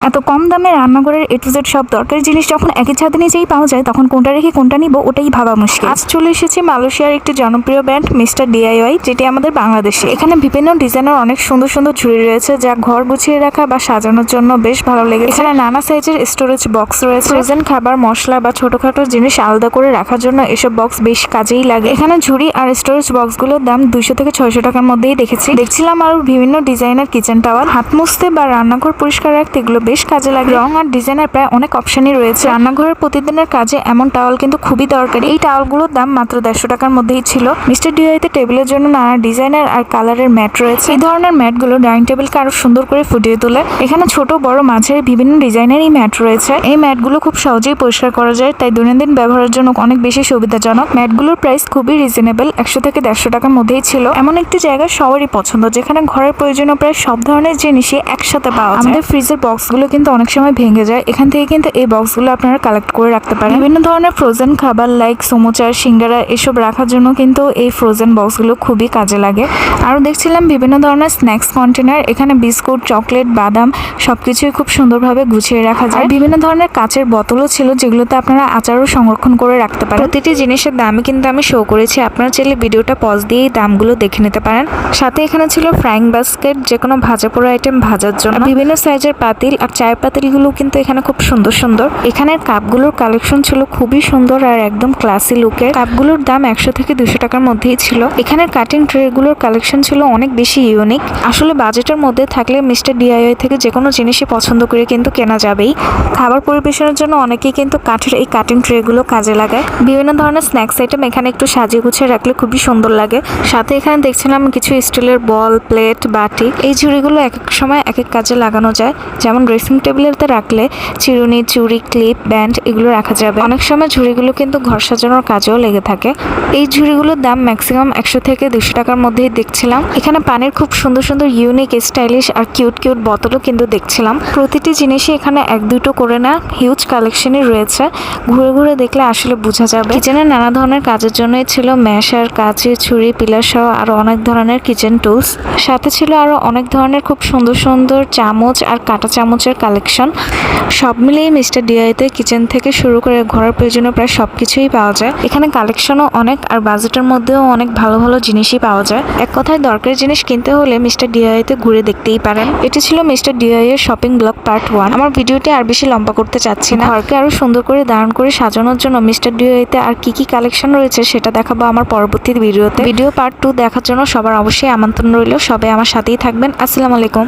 এত কম দামে রান্নাঘরের এ টু জেড সব দরকারি জিনিস যখন একই ছাদের নিচেই পাওয়া যায় তখন কোনটা রেখে কোনটা নিব ওটাই ভাবা মুশকিল। আজ চলে এসেছি মালয়েশিয়ার একটি জনপ্রিয় ব্র্যান্ড মিস্টার ডিআইওয়াই, যেটি আমাদের বাংলাদেশে। এখানে বিভিন্ন ডিজাইনের অনেক সুন্দর সুন্দর ঝুড়ি রয়েছে যা ঘর গুছিয়ে রাখা বা সাজানোর জন্য বেশ ভালো লেগেছে। এখানে নানা সাইজের স্টোরেজ বক্স রয়েছে। ফ্রোজেন খাবার, মশলা বা ছোটখাটো জিনিস আলাদা করে রাখার জন্য এসব বক্স বেশ কাজেই লাগে। এখানে ঝুড়ি আর স্টোরেজ বক্সগুলোর দাম 200 থেকে 600 টাকার মধ্যেই দেখছিলাম। আর বিভিন্ন ডিজাইনের কিচেন টাওয়াল, হাত মুছতে বা রান্নাঘর পরিষ্কার রাখতে এগুলো বেশ কাজে লাগে। রং আর ডিজাইনের প্রায় অনেক অপশনই রয়েছে। রান্নাঘরের প্রতিদিনের কাজে এমন টাওয়াল কিন্তু খুবই দরকারি। এই টাওয়ালগুলোর দাম মাত্র 150 টাকার মধ্যেই ছিল। মিস্টার ডিআইওয়াইতে টেবিলের জন্য নানা ডিজাইনের আর কালারের ম্যাট রয়েছে। এই ধরনের ম্যাটগুলো ডাইনিং টেবিলকে আরো সুন্দর করে ফুটিয়ে তোলে। এখানে ছোট বড় মাঝারি বিভিন্ন ডিজাইনের এই ম্যাট রয়েছে। এই ম্যাটগুলো খুব সহজেই পরিষ্কার করা যায়, তাই দৈনন্দিন ব্যবহারের জন্য অনেক বেশি সুবিধাজনক। ম্যাটগুলোর প্রাইস খুবই রিজনেবল, 100 থেকে 150 টাকার মধ্যেই ছিল। এমন একটি জায়গা সবারই পছন্দ, যেখানে ঘরের প্রয়োজনীয় প্রায় সব ধরনের জিনিসই একসাথে পাওয়া যায়। আমাদের ফ্রিজের বক্সগুলো কিন্তু অনেক সময় ভেঙে যায়, এখান থেকে কিন্তু এই বক্সগুলো আপনারা কালেক্ট করে রাখতে পারেন। বিভিন্ন ধরনের ফ্রোজেন খাবার লাইক সমুচার, সিঙ্গারা এসব রাখার জন্য কিন্তু এই ফ্রোজেন বক্সগুলো খুবই কাজে লাগে। আরও দেখছিলাম বিভিন্ন ধরনের স্ন্যাক্স কন্টেনার। এখানে বিস্কুট, চকলেট, বাদাম সবকিছুই খুব সুন্দরভাবে গুছিয়ে রাখা যায়। বিভিন্ন ধরনের কাচের বোতলও ছিল, যেগুলোতে আপনারা আচারও সংরক্ষণ করে রাখতে পারেন। প্রতিটি জিনিসের দামই কিন্তু আমি শো করেছি, আপনারা চাইলে ভিডিওটা পজ দিয়েই দামগুলো দেখে নিতে পারেন। সাথে এখানে ছিল ফ্রাইং বাস্কেট, যে কোনো ভাজা পোড়া আইটেম ভাজার জন্য। বিভিন্ন সাইজের পাতিল আর চায়ের পাতিলগুলো কিন্তু এখানে খুব সুন্দর সুন্দর। এখানের কাপগুলোর কালেকশন ছিল খুবই সুন্দর আর একদম ক্লাসি লুকের। কাপগুলোর দাম 100 থেকে 200 টাকার মধ্যেই ছিল। এখানের কাটিং ট্রেগুলোর কালেকশন ছিল অনেক বেশি ইউনিক। আসলে বাজেটের মধ্যে থাকলে মিস্টার ডিআইওয়াই থেকে যে কোনো জিনিসই পছন্দ করে কিন্তু কেনা যাবেই। খাবার পরিবেশনের জন্য অনেকেই কিন্তু কাঠের এই কাটিং ট্রেগুলো কাজে লাগায়। বিভিন্ন ধরনের স্ন্যাক্স আইটেম এখানে একটু সাজিয়ে গুছিয়ে রাখলে খুবই সুন্দর লাগে। সাথে এখানে দেখছিলাম কিছু স্টিলের বল, প্লেট, বাটি। এই ঝুড়িগুলো এক এক সময় এক এক কাজে লাগানো যায়। যেমন ড্রেসিং টেবিলেতে রাখলে চিরুনি, চুড়ি, ক্লিপ, ব্যান্ড এগুলো রাখা যাবে। অনেক সময় ঝুড়িগুলো কিন্তু ঘর সাজানোর কাজেও লেগে থাকে। এই ঝুড়িগুলোর দাম ম্যাক্সিমাম 100 থেকে 200 টাকার মধ্যেই দেখছিলাম। এখানে পানির খুব সুন্দর সুন্দর ইউনিক, স্টাইলিশ আর কিউট কিউট বোতলও কিন্তু দেখছিলাম। প্রতিটি জিনিসই এখানে 1-2টো করে না হিউজ কালেকশনই রয়েছে। ঘুরে ঘুরে দেখলে আসলে বোঝা যাবে। কিচেনের নানা ধরনের কাজের জন্যই ছিল ম্যাশার, কাঁচি, ছুরি, পিলার সহ আরো অনেক ধরনের কিচেন টুলস। সাথে ছিল আরো অনেক ধরনের খুব সুন্দর সুন্দর চামচ আর কাঁটা চামচের কালেকশন। সব মিলিয়ে মিস্টার ডিআইওয়াইতে কিচেন থেকে শুরু করে ঘরের প্রয়োজনীয় প্রায় সবকিছুই পাওয়া যায়। এখানে কালেকশনও অনেক আর বাজেটের মধ্যেও অনেক ভালো ভালো জিনিসই পাওয়া যায়। এক কথায় দরকারি জিনিস কিনতে হলে মিস্টার ডিআইওয়াইতে ঘুরে দেখতেই পারেন। এটি ছিল মিস্টার ডিআইওয়াইয়ের শপিং ব্লগ পার্ট 1। আমার ভিডিওটি আর বেশি লম্বা করতে চাচ্ছি না। ঘরকে আরো সুন্দর করে দারুণ করে সাজানোর জন্য মিস্টার ডিআইওয়াইতে আর কি কি কালেকশন রয়েছে সেটা দেখাবো আমার পরবর্তী ভিডিওতে। ভিডিও পার্ট 2 দেখার জন্য সবার অবশ্যই আমন্ত্রণ রইল। সবাই আমার সাথেই থাকবেন। আসসালামু আলাইকুম।